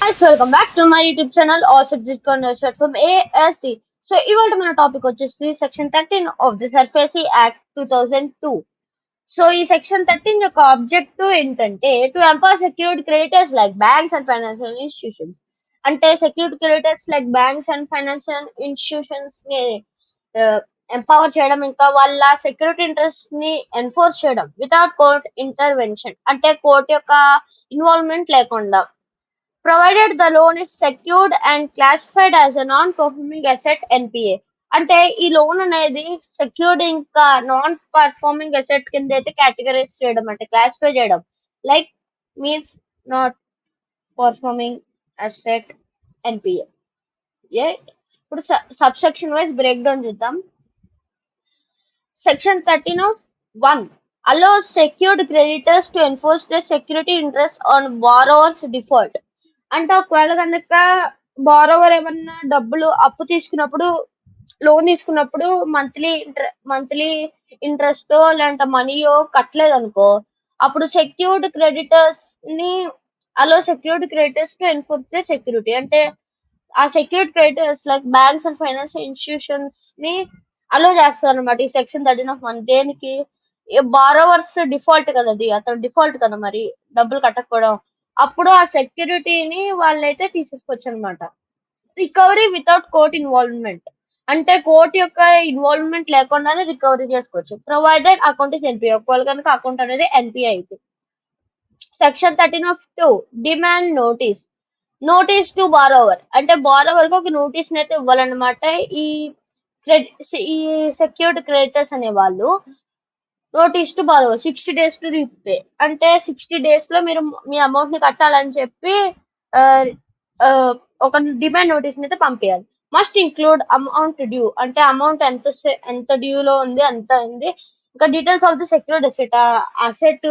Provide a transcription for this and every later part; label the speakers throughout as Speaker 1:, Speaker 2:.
Speaker 1: Guys, welcome back to my YouTube channel or subject conversion from ASC. So ఇవాళ మన topic వచ్చేసి section 13 of the SARFAESI act 2002. So ఈ section 13 యొక్క objective ఏంటంటే to empower secured creditors like banks and financial institutions. అంటే secured creditors like banks and financial institutions ని empower చేయడం, ఇంకా వాళ్ళ సెక్యూరిటీ ఇంట్రెస్ట్ ని ఎన్ఫోర్స్ చేయడం వితౌట్ కోర్ట్ ఇంటర్వెన్షన్, అంటే కోర్ట్ యొక్క ఇన్వాల్వ్మెంట్ లేకుండా. Provided the loan is secured and classified as a non-performing asset NPA. అంటే ఈ లోన్ అనేది సెక్యూర్డ్ ఇంకా నాన్ పర్ఫార్మింగ్ అసెట్ కింద అయితే కేటగరైజ్ చేయడం, అంటే క్లాసిఫై చేయడం. Like means not performing asset NPA. ఇప్పుడు సబ్సెక్షన్ వైజ్ బ్రేక్ డౌన్ చూద్దాం. Section 13 of 1 allows secured creditors to enforce their security interest on borrower's default. అంటే ఒకవేళ కనుక బారోవర్ ఏమన్నా డబ్బులు అప్పు తీసుకున్నప్పుడు, లోన్ తీసుకున్నప్పుడు మంత్లీ ఇంట్రెస్ట్ లేదంటే మనీయో కట్టలేదు అనుకో, అప్పుడు సెక్యూర్డ్ క్రెడిటర్స్ ని secured creditors to enforce the security. అంటే ఆ secured creditors like banks and financial institutions ని అలో చేస్తారు అనమాట ఈ సెక్షన్ 13 of 1. దేనికి? బారోవర్స్ డిఫాల్ట్ కదా, అతను డిఫాల్ట్ కదా, మరి డబ్బులు కట్టకపోవడం, అప్పుడు ఆ సెక్యూరిటీని వాళ్ళైతే తీసేసుకోవచ్చు అనమాట. రికవరీ వితౌట్ కోర్ట్ ఇన్వాల్వ్మెంట్, అంటే కోర్ట్ యొక్క ఇన్వాల్వ్మెంట్ లేకుండానే రికవరీ చేసుకోవచ్చు. ప్రొవైడెడ్ అకౌంట్ ఇస్ ఎన్పిఐ, ఒకవేళ కనుక అకౌంట్ అనేది ఎన్పిఐ అయితే. Section 13 of 2 demand notice to borrower, అంటే బారోవర్ కి ఒక నోటీస్ అయితే ఇవ్వాలన్నమాట. ఈ సెక్యూర్డ్ క్రెడిటర్స్ అనే వాళ్ళు notice to borrower 60 days to repay, అంటే 60 days లో మీరు మీ అమౌంట్ ని కట్టాలని చెప్పి ఒక డిమాండ్ నోటీస్ అయితే పంపించాలి. మస్ట్ ఇంక్లూడ్ అమౌంట్ డ్యూ, అంటే అమౌంట్ ఎంత డ్యూలో ఉంది అంత ఉంది, ఇంకా details of the secured asset, asset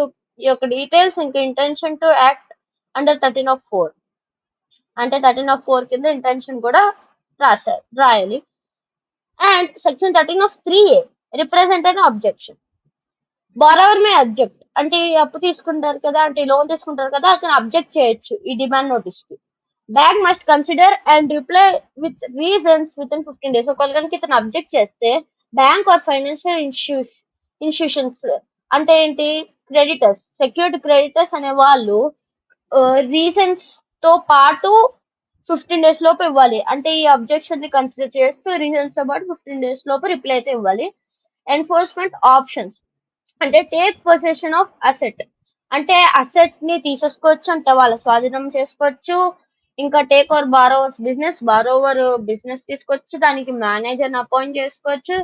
Speaker 1: యొక్క డీటెయిల్స్, ఇంకా intention to act under 13 of 4, అంటే 13 of 4 కింద ఇంటెన్షన్ కూడా రాయాలి. And section 13 of 3A represent and objection. Borrower May object, అంటే అప్పు తీసుకుంటారు కదా, అంటే లోన్ తీసుకుంటారు కదా, అతను అబ్జెక్ట్ చేయొచ్చు ఈ డిమాండ్ నోటీస్ కి. Bank must consider and reply with reasons with in 15 days. ఒకవేళ కనుక ఇతను అబ్జెక్ట్ చేస్తే బ్యాంక్ ఆర్ ఫైనాన్షియల్ ఇన్స్టిట్యూషన్స్, అంటే ఏంటి, క్రెడిటర్స్, సెక్యూర్డ్ క్రెడిటర్స్ అనే వాళ్ళు రీజన్స్ తో పాటు 15 days లోపు ఇవ్వాలి. అంటే ఈ అబ్జెక్షన్ ని కన్సిడర్ చేస్తూ రీజన్స్ తో పాటు 15 days లోపు రిప్లై అయితే ఇవ్వాలి. ఎన్ఫోర్స్మెంట్ ఆప్షన్స్, అంటే టేక్ పొజిషన్ ఆఫ్ అసెట్, అంటే అసెట్ ని తీసేసుకోవచ్చు, అంటే వాళ్ళ స్వాధీనం చేసుకోవచ్చు. ఇంకా take over borrowers business, borrower business తీసుకోవచ్చు, దానికి మేనేజర్ అపాయింట్ చేసుకోవచ్చు,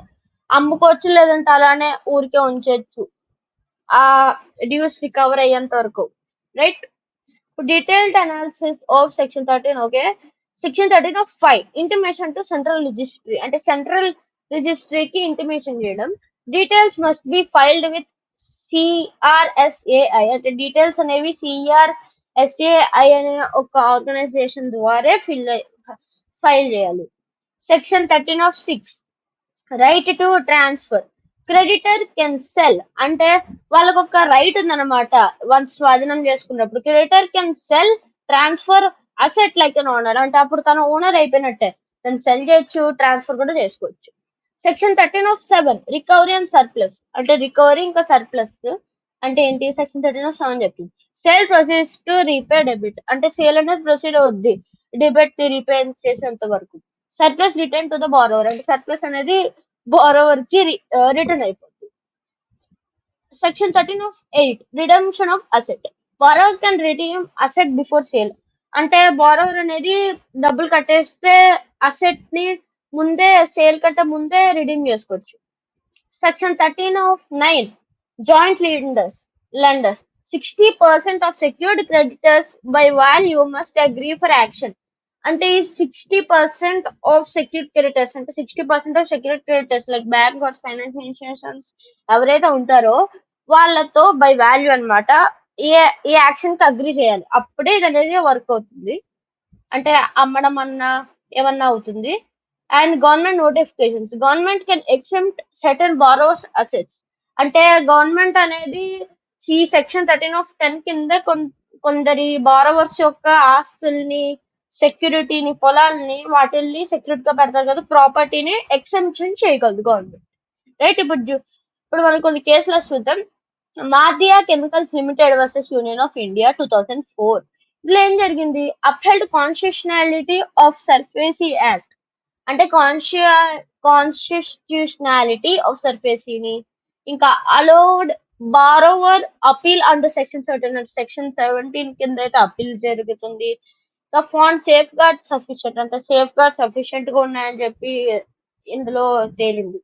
Speaker 1: అమ్ముకోవచ్చు, లేదంటే అలానే ఊరికే ఉంచవచ్చు ఆ డ్యూస్ రికవర్ అయ్యేంత వరకు. Right. Detailed analysis of section 13. Okay. Section 13 of 5 intimation to central registry, అంటే సెంట్రల్ రిజిస్ట్రీకి ఇంటిమేషన్ చేయడం. Details must be filed with CRSAI, అంటే డీటెయిల్స్ అనేవి CRSAI అనే ఒక ఆర్గనైజేషన్ ద్వారా ఫైల్ చేయాలి. Section 13 of 6 right to transfer. Creditor can sell, అంటే వాళ్ళకు ఒక రైట్ ఉందన్నమాట. వన్స్ స్వాధీనం చేసుకున్నప్పుడు creditor can sell, transfer asset like an owner, అంటే అప్పుడు తను ఓనర్ అయిపోయినట్టే, తను సెల్ చేయొచ్చు, ట్రాన్స్ఫర్ కూడా చేసుకోవచ్చు. Section 13 of 7 recovery and surplus, అంటే రికవరీ ఇంకా సర్ప్లస్ అంటే ఏంటి, సెక్షన్ 13 of 7 చెప్పింది. Sale proceeds to repay debit, అంటే సేల్ అనేది ప్రొసీడ్ అవుద్ది డెబిట్ రీపే చేసేంత వరకు. Surplus return to the borrower, అంటే సర్ప్లస్ అనేది బారోవర్ కి రిటర్న్ అయిపోతుంది. Section 13 of 8 redemption of asset. Borrower can redeem asset before sale, అంటే బారోవర్ అనేది డబ్బులు కట్టేస్తే అసెట్ ని ముందే సేల్ కట్ట ముందే రిడీమ్ చేసుకోవచ్చు. Section 13 of 9 joint lenders. 60% of secured creditors by value must agree for action, అంటే ఈ 60% ఆఫ్ సెక్యూర్డ్ క్రెడిటర్స్, అంటే 60% of secured creditors like bank or financial institutions ఎవరైతే ఉంటారో వాళ్ళతో బై వాల్యూ అనమాట ఈ యాక్షన్ కి అగ్రీ చేయాలి, అప్పుడే ఇది అనేది వర్క్ అవుతుంది, అంటే అమ్మడం అన్నా ఏమన్నా అవుతుంది. And government notifications. Government can exempt certain borrowers assets, అంటే గవర్నమెంట్ అనేది ఈ సెక్షన్ 13 of 10 కింద కొందరి బారోవర్స్ యొక్క ఆస్తుల్ని, సెక్యూరిటీని, పొలాల్ని వాటిల్ని సెక్యూరిటీ గా పెడతారు కదా, ప్రాపర్టీని ఎక్సెంప్షన్ చేయగలదు గవర్నమెంట్. రైట్. ఇప్పుడు మనం కొన్ని కేసులు చూద్దాం. Mardia chemicals limited versus union of India 2004. ఇందులో ఏం జరిగింది? Upheld constitutionality of SARFAESI act, అంటే కాన్స్టిట్యూషనాలిటీ ఆఫ్ సర్ఫేసీని, ఇంకా allowed borrower appeal under section 17 కింద అయితే అపీల్ జరుగుతుంది. The found safeguard sufficient, అంటే సేఫ్ గార్డ్ సఫిషియెంట్ గా ఉన్నాయని చెప్పి ఇందులో తేలింది.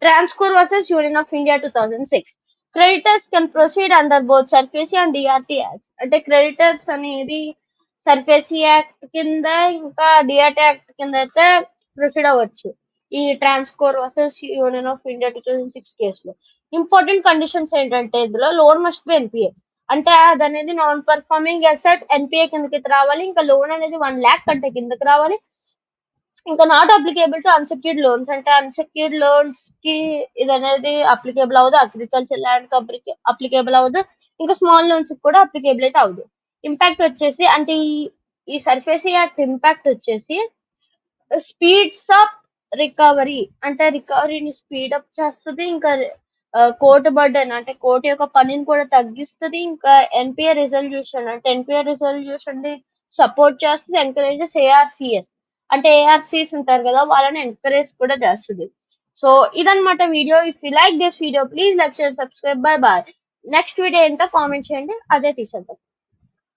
Speaker 1: Transcore versus Union of India 2006. Creditors can proceed under both SURFACE and DRT Acts. అంటే క్రెడిటర్స్ అనేది సర్ఫేసీ యాక్ట్ కింద ఇంకా డిఆర్టీ యాక్ట్ కింద అయితే ప్రొసీడ్ అవ్వచ్చు ఈ ట్రాన్స్కోర్ వర్సెస్ యూనియన్ ఆఫ్ ఇండియా 2006 కేసులో. ఇంపార్టెంట్ కండిషన్స్ ఏంటంటే ఇందులో లోన్ మస్ట్ బి ఎన్పిఏ, అంటే అది అనేది నాన్ పర్ఫార్మింగ్ అసెట్, ఎన్పిఏ కిందకి రావాలి. ఇంకా లోన్ అనేది 1 lakh కంటే కిందకి రావాలి. ఇంకా not applicable to unsecured loans, అంటే అన్సెక్యూర్డ్ లోన్స్ కి ఇది అనేది అప్లికేబుల్ అవ్వదు. అగ్రికల్చర్ ల్యాండ్ కి అప్లికేబుల్ అవ్వదు. ఇంకా స్మాల్ లోన్స్ కూడా అప్లికేబుల్ అయితే అవ్వదు. ఇంపాక్ట్ వచ్చేసి, అంటే ఈ సర్ఫేసీ యాక్ట్ ఇంపాక్ట్ వచ్చేసి స్పీడ్స్ అప్ రికవరీ, అంటే రికవరీని స్పీడ్ అప్ చేస్తుంది. ఇంకా కోర్టు బర్డెన్, అంటే కోర్టు యొక్క పనిని కూడా తగ్గిస్తుంది. ఇంకా ఎన్పిఏ రిజల్యూషన్, అంటే ఎన్పిఏ రిజల్యూషన్ ని సపోర్ట్ చేస్తుంది. ఎంకరేజెస్ ఏఆర్సిఎస్, అంటే ఏఆర్సీస్ ఉంటారు కదా, వాళ్ళని ఎంకరేజ్ కూడా చేస్తుంది. సో ఇదన్నమాట video. If you like this video please like, share, subscribe. Bye bye. Next video ఏంటో కామెంట్ చేయండి, అదే తీసేద్దాం.